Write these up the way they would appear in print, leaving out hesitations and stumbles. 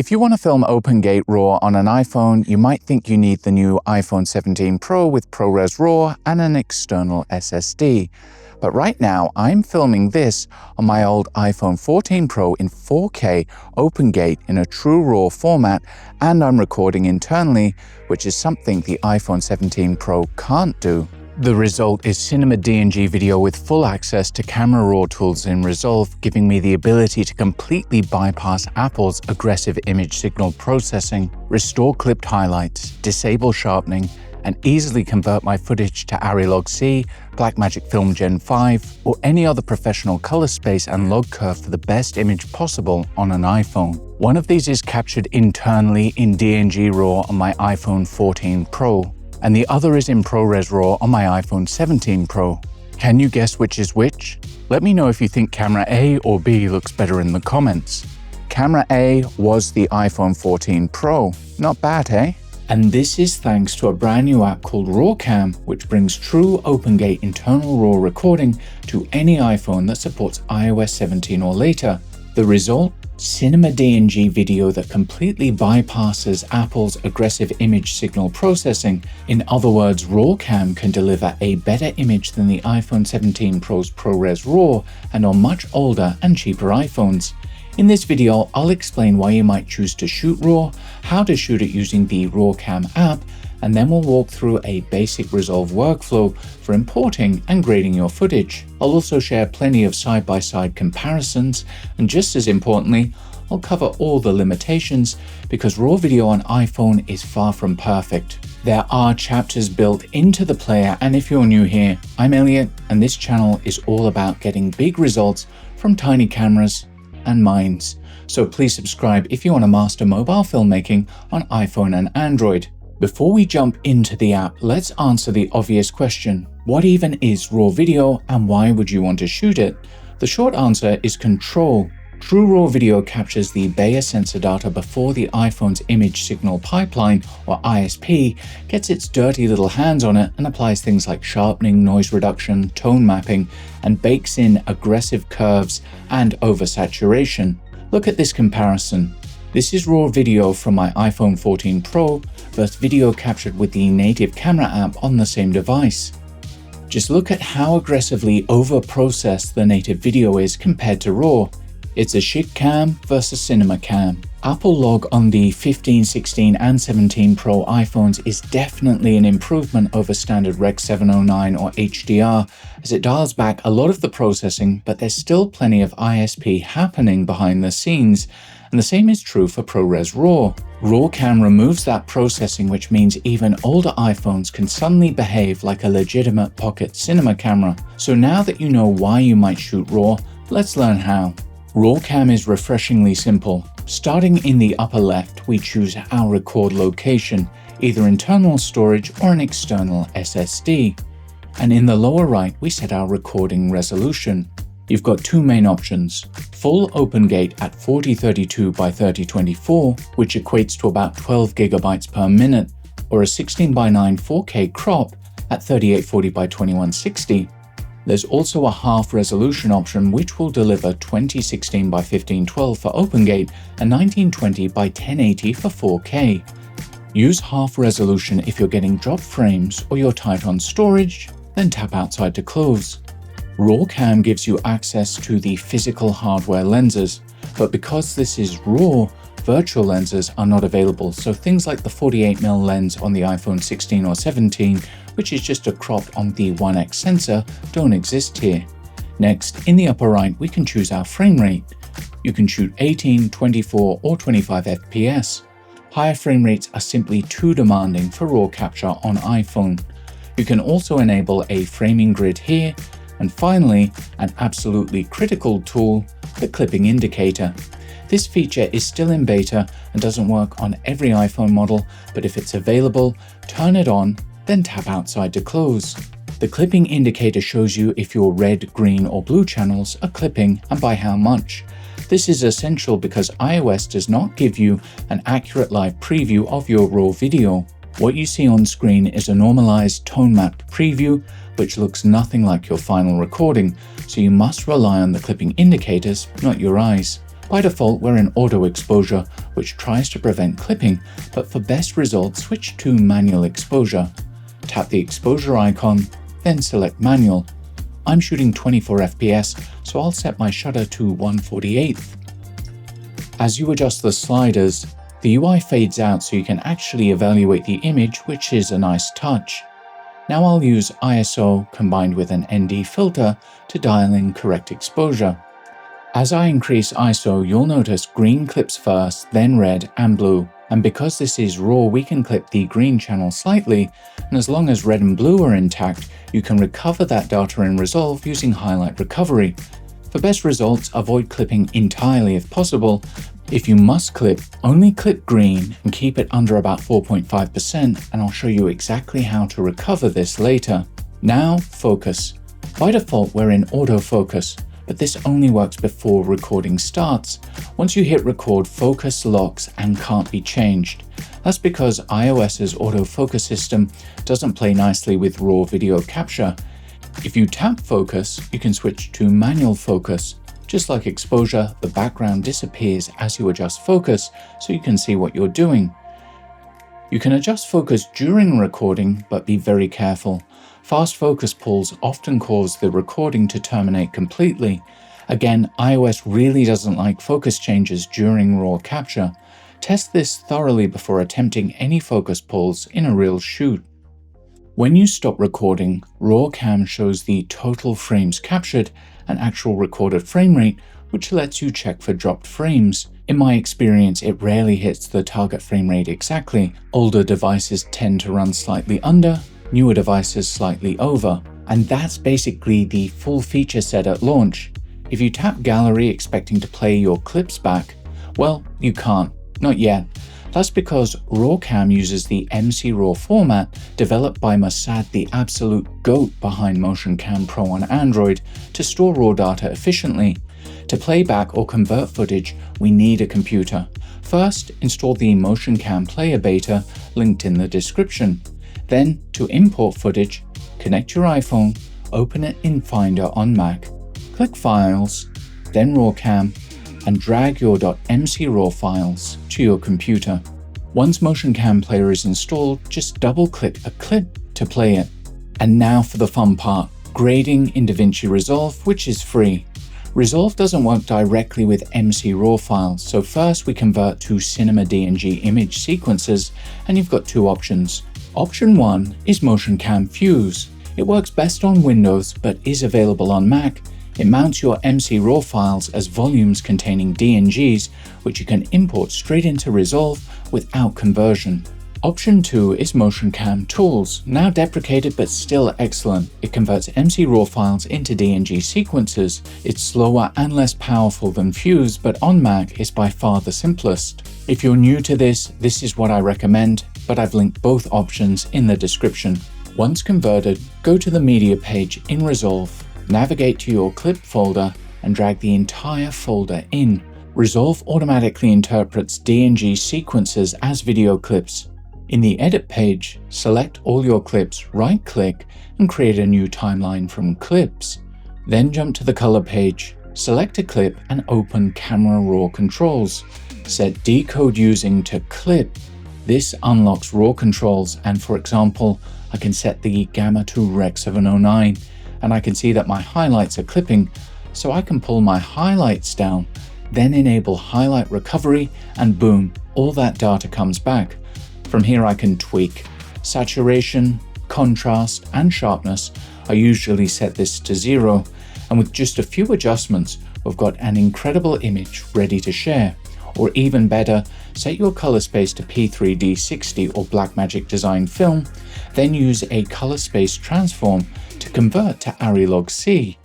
If you want to film Gate RAW on an iPhone, you might think you need the new iPhone 17 Pro with ProRes RAW and an external SSD. But right now, I'm filming this on my old iPhone 14 Pro in 4K Gate in a true RAW format, and I'm recording internally, which is something the iPhone 17 Pro can't do. The result is CinemaDNG video with full access to camera raw tools in Resolve, giving me the ability to completely bypass Apple's aggressive image signal processing, restore clipped highlights, disable sharpening, and easily convert my footage to ARRI Log C, Blackmagic Film Gen 5, or any other professional color space and log curve for the best image possible on an iPhone. One of these is captured internally in DNG RAW on my iPhone 14 Pro, and the other is in ProRes RAW on my iPhone 17 Pro. Can you guess which is which? Let me know if you think camera A or B looks better in the comments. Camera A was the iPhone 14 Pro. Not bad, eh? And this is thanks to a brand new app called RAWcam, which brings true OpenGate internal RAW recording to any iPhone that supports iOS 17 or later. The result? CinemaDNG video that completely bypasses Apple's aggressive image signal processing. In other words, RAWcam can deliver a better image than the iPhone 17 Pro's ProRes RAW and on much older and cheaper iPhones. In this video, I'll explain why you might choose to shoot RAW, how to shoot it using the RAWcam app, and then we'll walk through a basic Resolve workflow for importing and grading your footage. I'll also share plenty of side-by-side comparisons, and just as importantly, I'll cover all the limitations because RAW video on iPhone is far from perfect. There are chapters built into the player, and if you're new here, I'm Elliot, and this channel is all about getting big results from tiny cameras and minds. So please subscribe if you want to master mobile filmmaking on iPhone and Android. Before we jump into the app, let's answer the obvious question. What even is RAW video and why would you want to shoot it? The short answer is control. True RAW video captures the Bayer sensor data before the iPhone's image signal pipeline, or ISP, gets its dirty little hands on it and applies things like sharpening, noise reduction, tone mapping, and bakes in aggressive curves and oversaturation. Look at this comparison. This is RAW video from my iPhone 14 Pro versus video captured with the native camera app on the same device. Just look at how aggressively over-processed the native video is compared to RAW. It's a chic cam versus cinema cam. Apple log on the 15, 16, and 17 Pro iPhones is definitely an improvement over standard Rec 709 or HDR, as it dials back a lot of the processing, but there's still plenty of ISP happening behind the scenes. And the same is true for ProRes RAW. RAWcam removes that processing, which means even older iPhones can suddenly behave like a legitimate pocket cinema camera. So now that you know why you might shoot RAW, let's learn how. RAWcam is refreshingly simple. Starting in the upper left, we choose our record location, either internal storage or an external SSD. And in the lower right, we set our recording resolution. You've got two main options: full OpenGate at 4032 by 3024, which equates to about 12 gigabytes per minute, or a 16:9 4K crop at 3840 by 2160. There's also a half resolution option which will deliver 2016 by 1512 for OpenGate and 1920 by 1080 for 4K. Use half resolution if you're getting drop frames or you're tight on storage, then tap outside to close. RAWcam gives you access to the physical hardware lenses, but because this is RAW, virtual lenses are not available, so things like the 48mm lens on the iPhone 16 or 17, which is just a crop on the 1x sensor, don't exist here. Next, in the upper right, we can choose our frame rate. You can shoot 18, 24, or 25 FPS. Higher frame rates are simply too demanding for RAW capture on iPhone. You can also enable a framing grid here, and finally, an absolutely critical tool, the clipping indicator. This feature is still in beta and doesn't work on every iPhone model, but if it's available, turn it on, then tap outside to close. The clipping indicator shows you if your red, green, or blue channels are clipping and by how much. This is essential because iOS does not give you an accurate live preview of your RAW video. What you see on screen is a normalized tone-mapped preview, which looks nothing like your final recording, so you must rely on the clipping indicators, not your eyes. By default, we're in auto exposure, which tries to prevent clipping, but for best results, switch to manual exposure. Tap the exposure icon, then select manual. I'm shooting 24 FPS, so I'll set my shutter to 1/48. As you adjust the sliders, the UI fades out so you can actually evaluate the image, which is a nice touch. Now I'll use ISO combined with an ND filter to dial in correct exposure. As I increase ISO, you'll notice green clips first, then red and blue. And because this is RAW, we can clip the green channel slightly, and as long as red and blue are intact, you can recover that data in Resolve using highlight recovery. For best results, avoid clipping entirely if possible. If you must clip, only clip green and keep it under about 4.5%, and I'll show you exactly how to recover this later. Now, focus. By default, we're in autofocus, but this only works before recording starts. Once you hit record, focus locks and can't be changed. That's because iOS's autofocus system doesn't play nicely with RAW video capture. If you tap focus, you can switch to manual focus. Just like exposure, the background disappears as you adjust focus so you can see what you're doing. You can adjust focus during recording, but be very careful. Fast focus pulls often cause the recording to terminate completely. Again, iOS really doesn't like focus changes during RAW capture. Test this thoroughly before attempting any focus pulls in a real shoot. When you stop recording, RAW Cam shows the total frames captured and actual recorded frame rate, which lets you check for dropped frames. In my experience, it rarely hits the target frame rate exactly. Older devices tend to run slightly under, newer devices slightly over. And that's basically the full feature set at launch. If you tap Gallery expecting to play your clips back, well, you can't. Not yet. That's because RAW Cam uses the MCRAW format developed by Mossad, the absolute GOAT behind Motion Cam Pro on Android, to store RAW data efficiently. To play back or convert footage, we need a computer. First, install the Motion Cam Player Beta linked in the description. Then, to import footage, connect your iPhone, open it in Finder on Mac, click Files, then RAW Cam, and drag your .mcraw files to your computer. Once Motion Cam Player is installed, just double-click a clip to play it. And now for the fun part, grading in DaVinci Resolve, which is free. Resolve doesn't work directly with MCRAW files, so first we convert to CinemaDNG image sequences, and you've got two options. Option 1 is Motion Cam Fuse. It works best on Windows, but is available on Mac. It mounts your MCRAW files as volumes containing DNGs, which you can import straight into Resolve without conversion. Option 2 is Motion Cam Tools, now deprecated but still excellent. It converts MCRAW files into DNG sequences. It's slower and less powerful than Fuse, but on Mac it's by far the simplest. If you're new to this is what I recommend, but I've linked both options in the description. Once converted, go to the media page in Resolve. Navigate to your clip folder and drag the entire folder in. Resolve automatically interprets DNG sequences as video clips. In the edit page, select all your clips, right-click, and create a new timeline from clips. Then jump to the color page, select a clip and open Camera Raw controls. Set decode using to clip. This unlocks RAW controls, and for example, I can set the gamma to Rec 709. And I can see that my highlights are clipping, so I can pull my highlights down, then enable highlight recovery, and boom, all that data comes back. From here I can tweak. Saturation, contrast, and sharpness, I usually set this to 0, and with just a few adjustments, we've got an incredible image ready to share. Or even better, set your color space to P3D60 or Blackmagic Design Film, then use a color space transform to convert to ARRI Log C.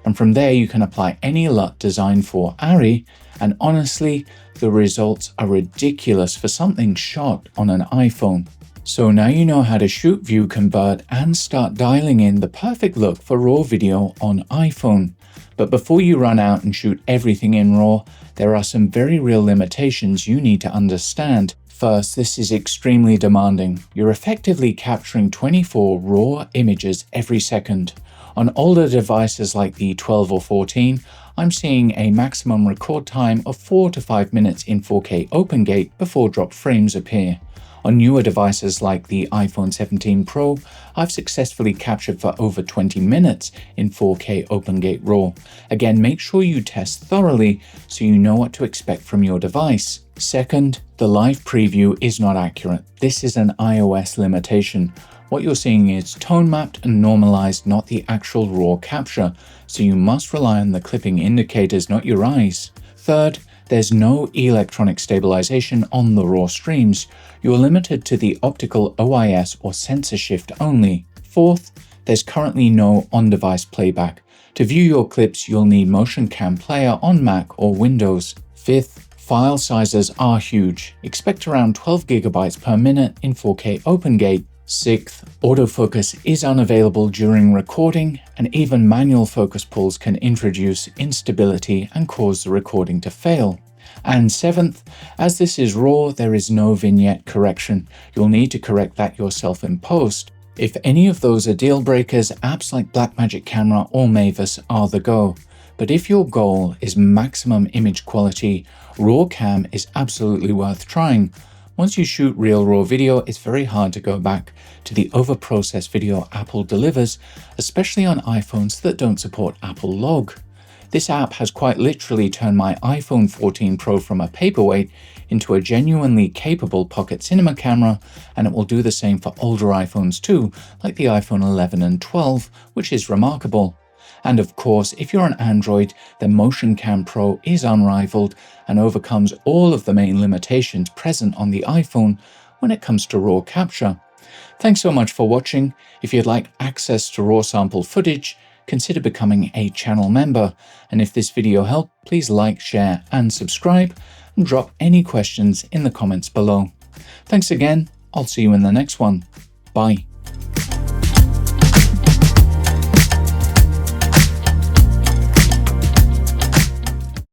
And from there you can apply any LUT designed for ARRI, and honestly, the results are ridiculous for something shot on an iPhone. So now you know how to shoot, view, convert, and start dialing in the perfect look for RAW video on iPhone. But before you run out and shoot everything in RAW, there are some very real limitations you need to understand. First, this is extremely demanding. You're effectively capturing 24 RAW images every second. On older devices like the 12 or 14, I'm seeing a maximum record time of 4 to 5 minutes in 4K OpenGate before drop frames appear. On newer devices like the iPhone 17 Pro, I've successfully captured for over 20 minutes in 4K OpenGate RAW. Again, make sure you test thoroughly so you know what to expect from your device. Second, the live preview is not accurate. This is an iOS limitation. What you're seeing is tone mapped and normalized, not the actual RAW capture, so you must rely on the clipping indicators, not your eyes. Third, there's no electronic stabilization on the RAW streams. You're limited to the optical OIS or sensor shift only. Fourth, there's currently no on-device playback. To view your clips, you'll need Motion Cam Player on Mac or Windows. Fifth, file sizes are huge. Expect around 12 GB per minute in 4K OpenGate. Sixth, autofocus is unavailable during recording, and even manual focus pulls can introduce instability and cause the recording to fail. And seventh, as this is RAW, there is no vignette correction. You'll need to correct that yourself in post. If any of those are deal breakers, apps like Blackmagic Camera or Mavis are the go. But if your goal is maximum image quality, RAWcam is absolutely worth trying. Once you shoot real RAW video, it's very hard to go back to the overprocessed video Apple delivers, especially on iPhones that don't support Apple Log. This app has quite literally turned my iPhone 14 Pro from a paperweight into a genuinely capable pocket cinema camera, and it will do the same for older iPhones too, like the iPhone 11 and 12, which is remarkable. And of course, if you're an Android, then Motion Cam Pro is unrivaled and overcomes all of the main limitations present on the iPhone when it comes to RAW capture. Thanks so much for watching. If you'd like access to RAW sample footage, consider becoming a channel member. And if this video helped, please like, share, and subscribe, and drop any questions in the comments below. Thanks again. I'll see you in the next one. Bye.